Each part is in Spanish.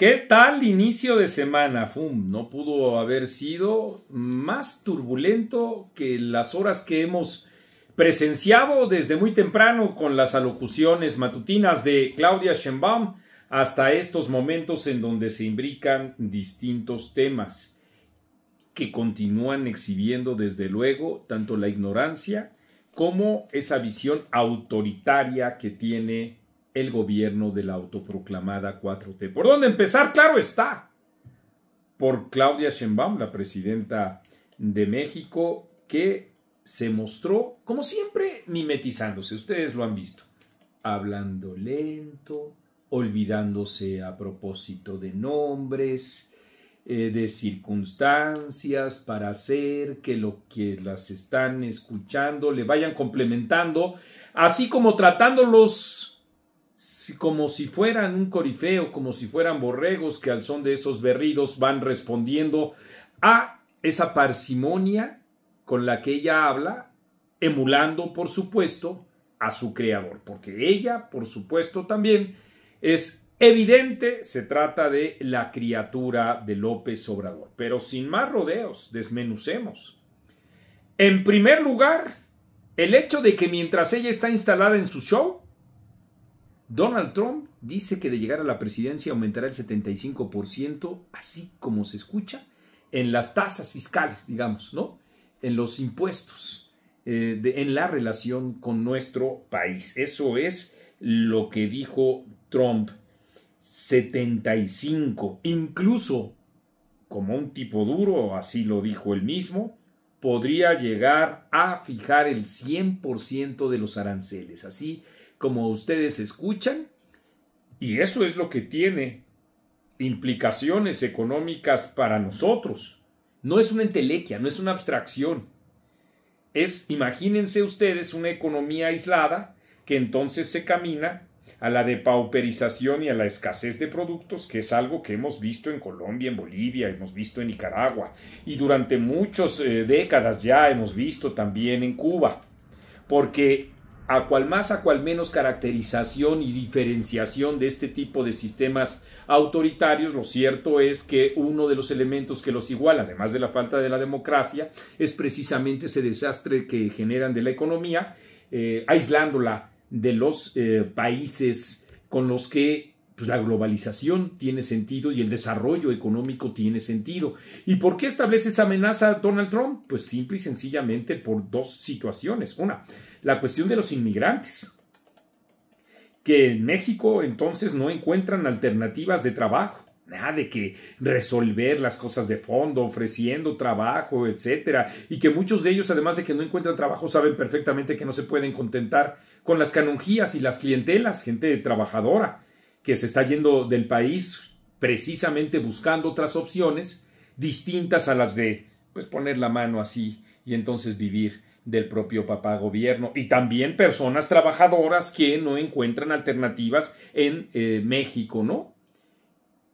¿Qué tal inicio de semana? No pudo haber sido más turbulento que las horas que hemos presenciado desde muy temprano con las alocuciones matutinas de Claudia Sheinbaum hasta estos momentos en donde se imbrican distintos temas que continúan exhibiendo desde luego tanto la ignorancia como esa visión autoritaria que tiene el gobierno de la autoproclamada 4T. ¿Por dónde empezar? Claro está. Por Claudia Sheinbaum, la presidenta de México, que se mostró, como siempre, mimetizándose. Ustedes lo han visto. Hablando lento, olvidándose a propósito de nombres, de circunstancias, para hacer que lo que las están escuchando le vayan complementando, así como tratándolos como si fueran un corifeo, como si fueran borregos que al son de esos berridos van respondiendo a esa parsimonia con la que ella habla, emulando, por supuesto, a su creador, porque ella, por supuesto, también es evidente, se trata de la criatura de López Obrador. Pero sin más rodeos, desmenucemos. En primer lugar, el hecho de que mientras ella está instalada en su show, Donald Trump dice que de llegar a la presidencia aumentará el 75%, así como se escucha, en las tasas fiscales, digamos, ¿no? En los impuestos, en la relación con nuestro país. Eso es lo que dijo Trump. 75, incluso como un tipo duro, así lo dijo él mismo, podría llegar a fijar el 100% de los aranceles, así como ustedes escuchan, y eso es lo que tiene implicaciones económicas para nosotros. No es una entelequia, no es una abstracción. Imagínense ustedes una economía aislada que entonces se camina a la depauperización y a la escasez de productos, que es algo que hemos visto en Colombia, en Bolivia, hemos visto en Nicaragua, y durante muchas décadas ya hemos visto también en Cuba, porque a cual más, a cual menos caracterización y diferenciación de este tipo de sistemas autoritarios, lo cierto es que uno de los elementos que los iguala, además de la falta de la democracia, es precisamente ese desastre que generan de la economía, aislándola de los países con los que pues, la globalización tiene sentido y el desarrollo económico tiene sentido. ¿Y por qué establece esa amenaza Donald Trump? Pues simple y sencillamente por dos situaciones. Una, la cuestión de los inmigrantes, que en México entonces no encuentran alternativas de trabajo. Nada de que resolver las cosas de fondo, ofreciendo trabajo, etcétera, y que muchos de ellos, además de que no encuentran trabajo, saben perfectamente que no se pueden contentar con las canonjías y las clientelas, gente trabajadora que se está yendo del país precisamente buscando otras opciones distintas a las de pues poner la mano así y entonces vivir del propio papá gobierno, y también personas trabajadoras que no encuentran alternativas en México, ¿no?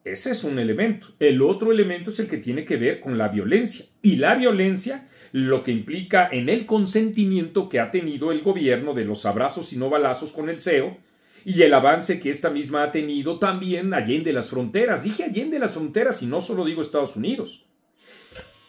Ese es un elemento. El otro elemento es el que tiene que ver con la violencia. Y la violencia, lo que implica en el consentimiento que ha tenido el gobierno de los abrazos y no balazos con el CEO, y el avance que esta misma ha tenido también allende las fronteras. Dije allende las fronteras y no solo digo Estados Unidos.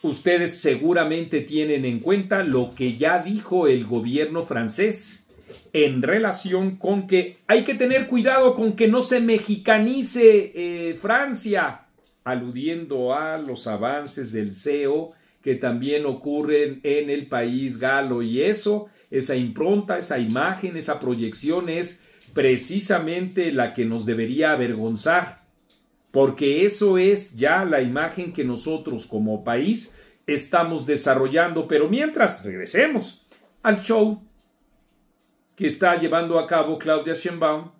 Ustedes seguramente tienen en cuenta lo que ya dijo el gobierno francés en relación con que hay que tener cuidado con que no se mexicanice Francia, aludiendo a los avances del CEO que también ocurren en el país galo, y eso, esa impronta, esa imagen, esa proyección es precisamente la que nos debería avergonzar, porque eso es ya la imagen que nosotros como país estamos desarrollando. Pero mientras, regresemos al show que está llevando a cabo Claudia Sheinbaum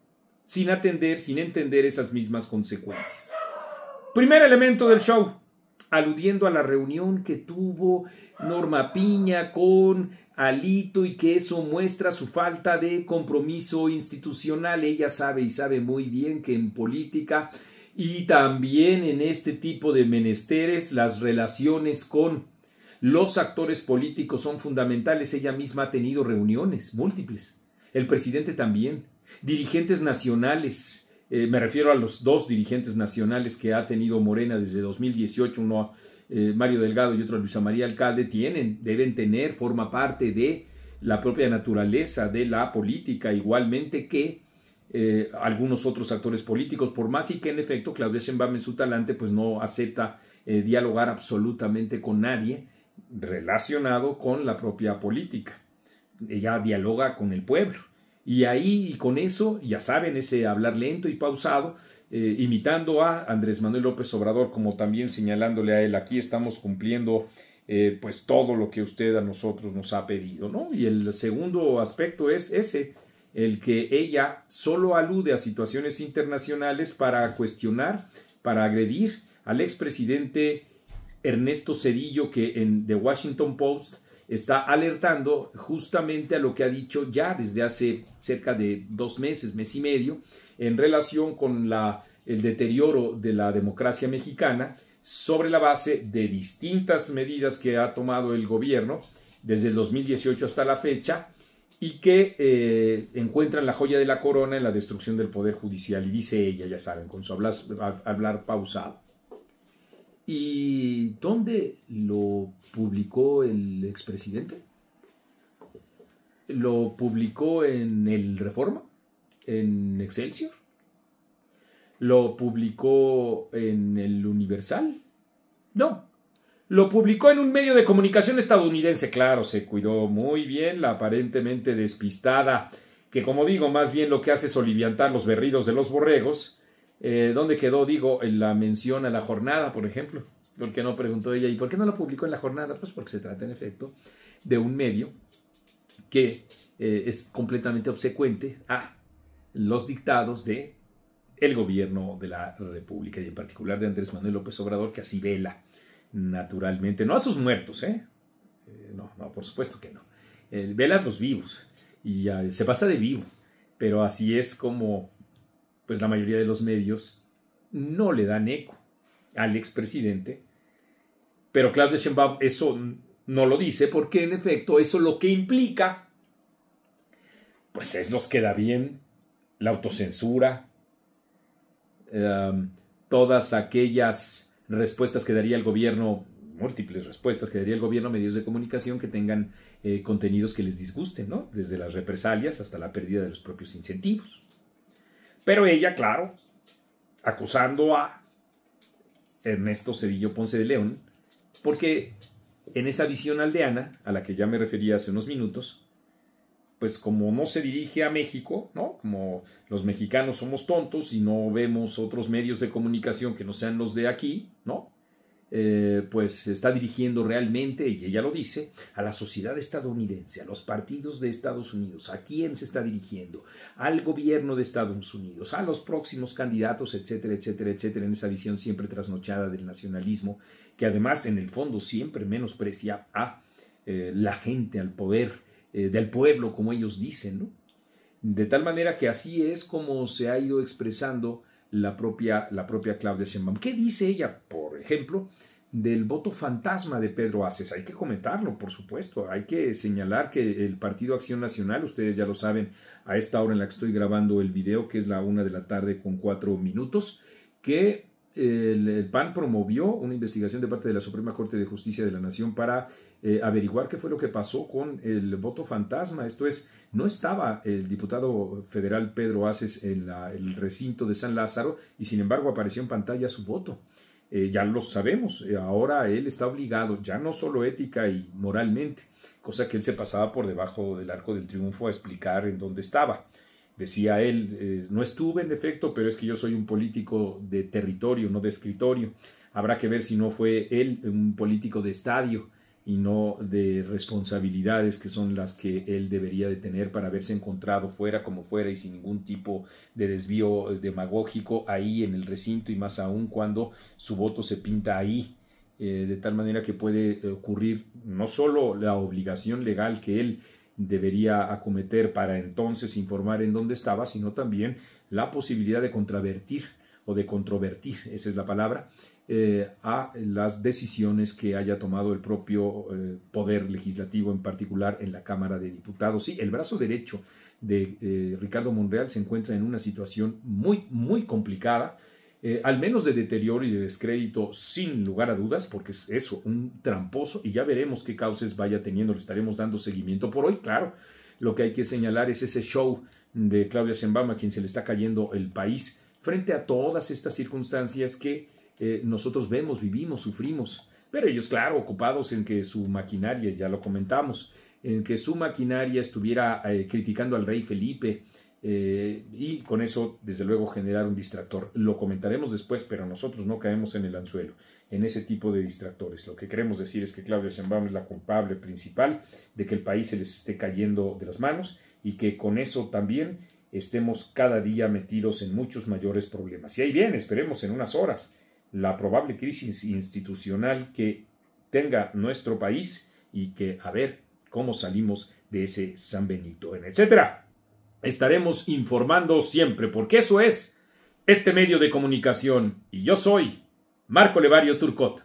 sin entender esas mismas consecuencias. Primer elemento del show, aludiendo a la reunión que tuvo Norma Piña con Alito y que eso muestra su falta de compromiso institucional. Ella sabe y sabe muy bien que en política y también en este tipo de menesteres las relaciones con los actores políticos son fundamentales. Ella misma ha tenido reuniones múltiples. El presidente también. Dirigentes nacionales Me refiero a los dos dirigentes nacionales que ha tenido Morena desde 2018, uno Mario Delgado y otro Luisa María Alcalde, deben tener, forma parte de la propia naturaleza de la política, igualmente que algunos otros actores políticos, por más y que en efecto Claudia Sheinbaum en su talante pues no acepta dialogar absolutamente con nadie relacionado con la propia política. Ella dialoga con el pueblo. Y ahí, y con eso, ya saben, ese hablar lento y pausado, imitando a Andrés Manuel López Obrador, como también señalándole a él, aquí estamos cumpliendo pues todo lo que usted a nosotros nos ha pedido, ¿no? Y el segundo aspecto es ese, el que ella solo alude a situaciones internacionales para cuestionar, para agredir al expresidente Ernesto Zedillo, que en The Washington Post está alertando justamente a lo que ha dicho ya desde hace cerca de 2 meses, mes y medio, en relación con el deterioro de la democracia mexicana sobre la base de distintas medidas que ha tomado el gobierno desde el 2018 hasta la fecha y que encuentran la joya de la corona en la destrucción del Poder Judicial. Y dice ella, ya saben, con su hablar pausado. ¿Y dónde lo publicó el expresidente? ¿Lo publicó en el Reforma? ¿En Excelsior? ¿Lo publicó en el Universal? No. Lo publicó en un medio de comunicación estadounidense. Claro, se cuidó muy bien la aparentemente despistada, que como digo, más bien lo que hace es oliviantar los berridos de los borregos. ¿Dónde quedó, digo, en la mención a La Jornada, por ejemplo? Porque no preguntó ella, ¿y por qué no lo publicó en La Jornada? Pues porque se trata, en efecto, de un medio que es completamente obsecuente a los dictados de el gobierno de la República y en particular de Andrés Manuel López Obrador, que así vela naturalmente, no a sus muertos, no, por supuesto que no, vela a los vivos y se pasa de vivo, pero así es como pues la mayoría de los medios no le dan eco al expresidente, pero Claudia Sheinbaum eso no lo dice porque en efecto eso lo que implica pues es los que da bien la autocensura, todas aquellas respuestas que daría el gobierno, múltiples respuestas que daría el gobierno a medios de comunicación que tengan contenidos que les disgusten, ¿no? Desde las represalias hasta la pérdida de los propios incentivos. Pero ella, claro, acusando a Ernesto Zedillo Ponce de León, porque en esa visión aldeana, a la que ya me refería hace unos minutos, pues como no se dirige a México, ¿no? Como los mexicanos somos tontos y no vemos otros medios de comunicación que no sean los de aquí, ¿no? Pues se está dirigiendo realmente, y ella lo dice, a la sociedad estadounidense, a los partidos de Estados Unidos. ¿A quién se está dirigiendo? Al gobierno de Estados Unidos, a los próximos candidatos, etcétera, etcétera, etcétera, en esa visión siempre trasnochada del nacionalismo, que además en el fondo siempre menosprecia a la gente, al poder del pueblo, como ellos dicen, ¿no? De tal manera que así es como se ha ido expresando la propia Claudia Sheinbaum. ¿Qué dice ella, por ejemplo, del voto fantasma de Pedro Aces? Hay que comentarlo, por supuesto. Hay que señalar que el Partido Acción Nacional, ustedes ya lo saben, a esta hora en la que estoy grabando el video, que es la 1:04 p.m, que el PAN promovió una investigación de parte de la Suprema Corte de Justicia de la Nación para averiguar qué fue lo que pasó con el voto fantasma. Esto es, no estaba el diputado federal Pedro Aces en el recinto de San Lázaro y sin embargo apareció en pantalla su voto. Ya lo sabemos, ahora él está obligado, ya no solo ética y moralmente, cosa que él se pasaba por debajo del Arco del Triunfo a explicar en dónde estaba. Decía él, no estuve en efecto, pero es que yo soy un político de territorio, no de escritorio. Habrá que ver si no fue él un político de estadio y no de responsabilidades que son las que él debería de tener para haberse encontrado fuera como fuera y sin ningún tipo de desvío demagógico ahí en el recinto y más aún cuando su voto se pinta ahí. De tal manera que puede ocurrir no solo la obligación legal que él debería acometer para entonces informar en dónde estaba, sino también la posibilidad de contravertir o de controvertir, esa es la palabra, a las decisiones que haya tomado el propio poder legislativo, en particular en la Cámara de Diputados. Sí, el brazo derecho de Ricardo Monreal se encuentra en una situación muy, muy complicada, al menos de deterioro y de descrédito, sin lugar a dudas, porque es eso, un tramposo, y ya veremos qué causas vaya teniendo, le estaremos dando seguimiento. Por hoy, claro, lo que hay que señalar es ese show de Claudia Sheinbaum, a quien se le está cayendo el país, frente a todas estas circunstancias que nosotros vemos, vivimos, sufrimos, pero ellos, claro, ocupados en que su maquinaria, ya lo comentamos, en que su maquinaria estuviera criticando al rey Felipe, y con eso, desde luego, generar un distractor. Lo comentaremos después, pero nosotros no caemos en el anzuelo, en ese tipo de distractores. Lo que queremos decir es que Claudia Sheinbaum es la culpable principal de que el país se les esté cayendo de las manos y que con eso también estemos cada día metidos en muchos mayores problemas. Y ahí viene, esperemos en unas horas, la probable crisis institucional que tenga nuestro país y que a ver cómo salimos de ese San Benito, etcétera. Estaremos informando siempre, porque eso es este medio de comunicación. Y yo soy Marco Levario Turcot.